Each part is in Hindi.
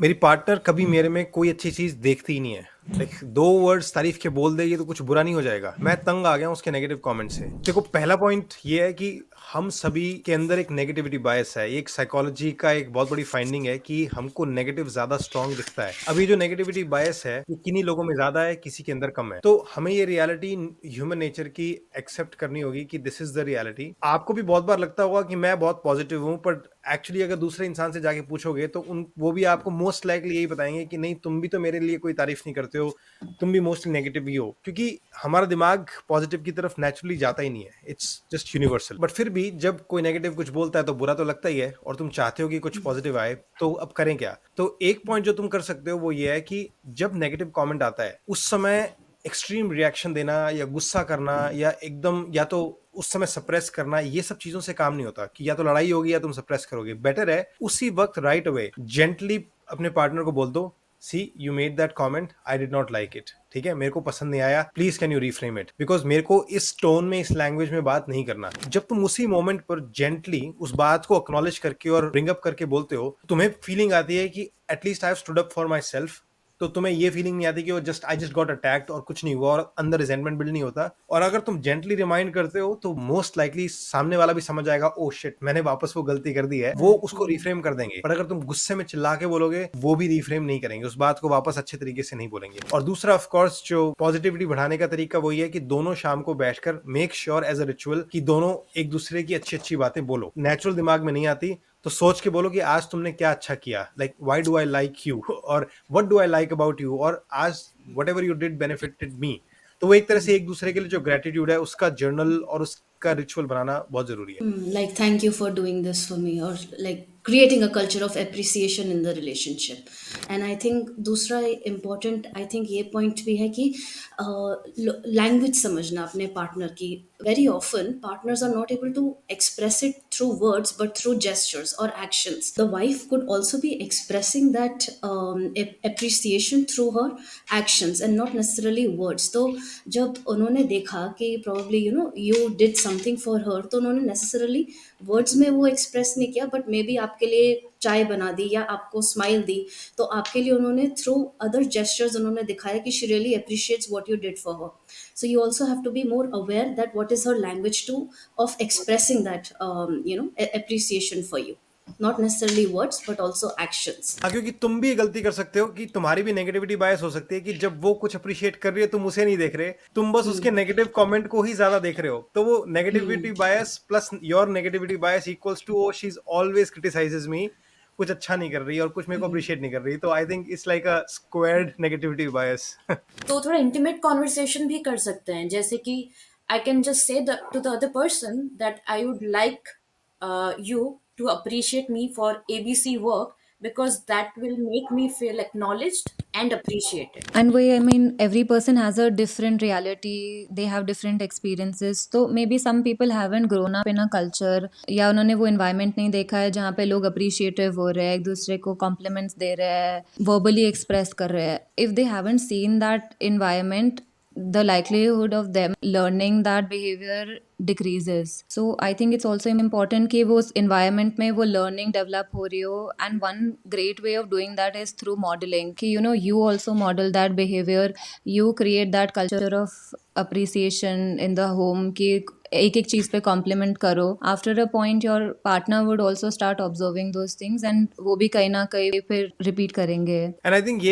मेरी पार्टनर कभी मेरे में कोई अच्छी चीज देखती ही नहीं है। लाइक 2 वर्ड्स तारीफ के बोल देगी तो कुछ बुरा नहीं हो जाएगा। मैं तंग आ गया हूँ उसके नेगेटिव कमेंट से। देखो, पहला पॉइंट ये है कि हम सभी के अंदर एक नेगेटिविटी बायस है। ये एक साइकोलॉजी का एक बहुत बड़ी फाइंडिंग है कि हमको नेगेटिव ज्यादा स्ट्रांग दिखता है। अभी जो नेगेटिविटी बायस है ये किन्हीं लोगों में ज्यादा है, किसी के अंदर कम है। तो हमें ये रियलिटी ह्यूमन नेचर की एक्सेप्ट करनी होगी कि दिस इज द रियलिटी। आपको भी बहुत बार लगता होगा कि मैं बहुत पॉजिटिव हूँ, बट एक्चुअली अगर दूसरे इंसान से जाके पूछोगे तो वो भी आपको मोस्ट लाइकली यही बताएंगे कि नहीं, तुम भी तो मेरे लिए कोई तारीफ नहीं करते हो, तुम भी मोस्टली नेगेटिव ही हो। क्योंकि हमारा दिमाग पॉजिटिव की तरफ नेचुरली जाता ही नहीं है, इट्स जस्ट यूनिवर्सल। बट फिर भी जब कोई नेगेटिव कुछ बोलता है तो बुरा तो लगता ही है, और तुम चाहते हो कि कुछ पॉजिटिव आए, तो अब करें क्या? तो एक पॉइंट जो तुम कर सकते हो वो ये है कि जब नेगेटिव कमेंट आता है उस समय एक्सट्रीम रिएक्शन देना या गुस्सा करना या एकदम या तो उस समय सप्रेस करना, ये सब चीजों से काम नहीं होता कि या तो लड़ाई होगी या तुम सप्रेस करोगे। बेटर है उसी वक्त राइट अवे जेंटली अपने पार्टनर को बोल दो, see you made that comment, I did not like it, ठीक है, मेरे को पसंद नहीं आया, please can you reframe it, because मेरे को इस टोन में, इस लैंग्वेज में बात नहीं करना। जब तुम उसी मोमेंट पर जेंटली उस बात को एक्नॉलेज करके और ब्रिंग अप करके बोलते हो, तुम्हें फीलिंग आती है कि at least I have stood up for my self. तो तुम्हें ये फीलिंग नहीं आती कि वो just I just got attacked और कुछ नहीं हुआ, और अंदर रिजेंटमेंट बिल्ड नहीं होता। और अगर तुम जेंटली रिमाइंड करते हो तो मोस्ट लाइकली सामने वाला भी समझ आएगा, ओ शिट, मैंने वापस वो गलती कर दी है, वो उसको रिफ्रेम कर देंगे। पर अगर तुम गुस्से में चिल्ला के बोलोगे, वो भी रिफ्रेम नहीं करेंगे, उस बात को वापस अच्छे तरीके से नहीं बोलेंगे। और दूसरा ऑफ कोर्स जो पॉजिटिविटी बढ़ाने का तरीका वही है कि दोनों शाम को बैठकर make sure as a ritual कि दोनों एक दूसरे की अच्छी अच्छी बातें बोलो। नेचुरल दिमाग में नहीं आती तो सोच के बोलो कि आज तुमने क्या अच्छा किया, like why do I like you, और what do I like about you, और आज whatever you did benefited me. तो वो एक तरह से एक दूसरे के लिए जो ग्रेटिट्यूड है उसका जर्नल और उसका रिचुअल बनाना बहुत जरूरी है। Like, thank you for doing this for me, or like creating a culture of appreciation in the relationship. And I think दूसरा important, I think ये point भी है कि language समझना अपने partner की. Very often partners are not able to express it through words but through gestures or actions. The wife could also be expressing that appreciation through her actions and not necessarily words. तो जब उन्होंने देखा कि probably you did something for her, तो उन्होंने necessarily वर्ड्स में वो एक्सप्रेस नहीं किया, बट मे बी आपके लिए चाय बना दी या आपको स्माइल दी, तो आपके लिए उन्होंने थ्रू अदर जेस्चर्स उन्होंने दिखाया कि she really appreciates what you did for her. So you also have to be more aware that what is her language too of expressing that appreciation for you, not necessarily words but also actions. हाँ, क्योंकि तुम भी ये गलती कर सकते हो कि तुम्हारी भी नेगेटिविटी बायस हो सकती है कि जब वो कुछ अप्रिशिएट कर रही है तुम उसे नहीं देख रहे, तुम बस उसके नेगेटिव कमेंट को ही ज्यादा देख रहे हो। तो वो negativity bias plus your negativity bias equals to oh she is always criticizes me, कुछ अच्छा नहीं कर रही और कुछ मेरे को अप्रिशिएट नहीं कर रही। तो I think it's like a squared negativity बायस। तो थोड़ा इंटीमेट कॉन्वर्सेशन भी कर सकते हैं, जैसे कि I can just say to the other person that I would like you to appreciate me for ABC work, because that will make me feel acknowledged and appreciated. And we, I mean, every person has a different reality, they have different experiences, so maybe some people haven't grown up in a culture या उन्होंने वो environment नहीं देखा है जहाँ पे लोग appreciative हो रहे हैं, एक दूसरे को compliments दे रहे हैं, verbally express कर रहे हैं. If they haven't seen that environment, the likelihood of them learning that behavior decreases. So I think it's also important कि वो उस environment में वो learning develop हो रही हो, and one great way of doing that is through modeling कि you also model that behavior, you create that culture of appreciation in the home कि एक एक चीज़ पे कॉम्प्लीमेंट करो. After a point your partner would also start observing those things and वो भी कहीं ना कहीं फिर रिपीट करेंगे. एंड आई थिंक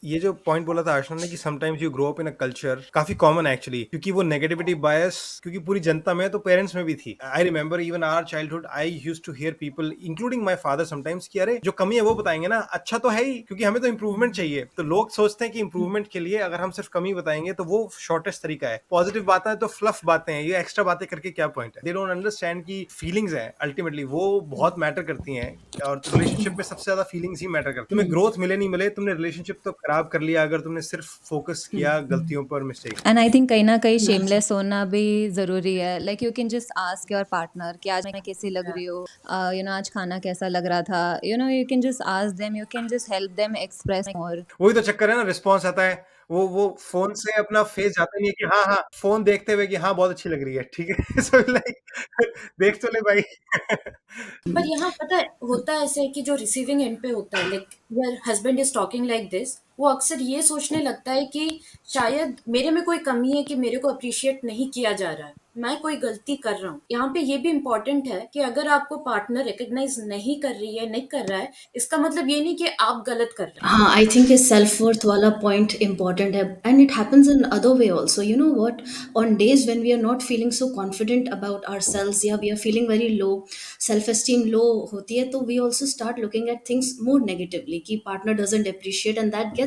ये जो पॉइंट बोला था आशना ने कि sometimes you grow up in a culture, काफी कॉमन एक्चुअली, क्योंकि वो नेगेटिविटी बायस क्योंकि पूरी जनता में तो पेरेंट्स में भी थी. I remember even our childhood I used to hear people including my father sometimes कि अरे जो कमी है वो बताएंगे ना, अच्छा तो है ही, क्योंकि हमें तो इंप्रूवमेंट चाहिए. तो लोग सोचते हैं कि इंप्रूवमेंट के लिए अगर हम सिर्फ कमी बताएंगे तो वो शॉर्टेस्ट तरीका है. पॉजिटिव बातें तो फ्लफ बातें हैं, ये एक्स्ट्रा बातें करके क्या पॉइंट है. दे डोंट अंडरस्टैंड कि फीलिंग्स है अल्टीमेटली वो बहुत मैटर करती हैं, और रिलेशनशिप में सबसे ज्यादा फीलिंग्स ही मैटर करती है. तुम्हें ग्रोथ मिले नहीं मिले, तुमने रिलेशनशिप तो खराब कर लिया अगर तुमने सिर्फ फोकस किया गलतियों पर, मिस्टेक. एंड आई थिंक कहीं ना कहीं शेमलेस होना भी ज़रूरी है. Like you can just ask your partner कि आज मैं कैसी लग रही हो, आज खाना कैसा लग रहा था, you can just ask them, you can just help them express more. वही तो चक्कर है ना, रिस्पॉन्स आता है वो फ़ोन से अपना फेस जाता नहीं है कि हाँ, हाँ, फ़ोन देखते हुए कि हाँ, बहुत अच्छी लग रही है, ठीक है? सो लाइक देख तो ले भाई। पर यहाँ पता है होता ऐसे है कि जो रिसीविंग एंड पे होता है, like your husband is talking like this, वो अक्सर ये सोचने लगता है कि शायद मेरे में कोई कमी है कि मेरे को अप्रिशिएट नहीं किया जा रहा है, मैं कोई गलती कर रहा हूँ। यहाँ पे ये भी इम्पोर्टेंट है कि अगर आपको पार्टनर रिकग्नाइज नहीं कर रही है, नहीं कर रहा है, इसका मतलब ये नहीं कि आप गलत कर रहे हैं। हाँ, आई थिंक ये सेल्फ वर्थ वाला पॉइंट इम्पॉर्टेंट है and it happens in other way also, you know what, on days when we are not feeling so confident about ourselves या we are feeling very low, self esteem low होती है, तो we also start looking at things more negatively कि partner doesn't appreciate and that gets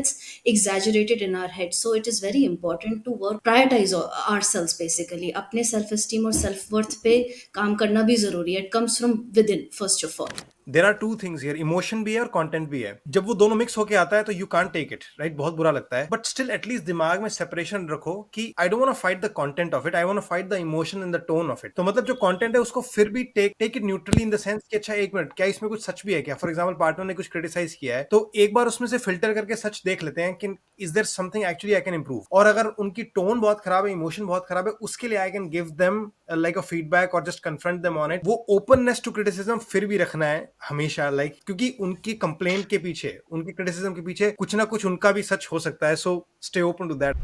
exaggerated in our head. So it is very important to work prioritize ourselves basically. अपने सेल्फ एस्टीम और सेल्फ वर्थ पे काम करना भी जरूरी है. It comes from within first of all. There are two things here, emotion भी है और कंटेंट भी है। जब वो दोनों मिक्स होके आता है तो you can't take it, right? बहुत बुरा लगता है, बट स्टिल एटलीस्ट दिमाग में सेपरेशन रखो कि I don't want to fight the content of it, I want to fight the emotion and the tone of it. तो मतलब जो कंटेंट है उसको फिर भी take it neutrally in the sense कि अच्छा एक मिनट, क्या इसमें कुछ सच भी है क्या? फॉर एग्जांपल पार्टनर ने कुछ क्रिटिसाइज किया है तो एक बार उसमें से फिल्टर करके सच देख लेते हैं कि is there something actually I can improve. और अगर उनकी टोन बहुत खराब है, इमोशन बहुत खराब है, उसके लिए I can give them like a feedback और just confront them on it. वो ओपननेस टू क्रिटिसिज्म फिर भी रखना है हमेशा, लाइक क्योंकि उनकी कंप्लेंट के पीछे, उनकी क्रिटिसिज्म के पीछे कुछ ना कुछ उनका भी सच हो सकता है। So stay open to that.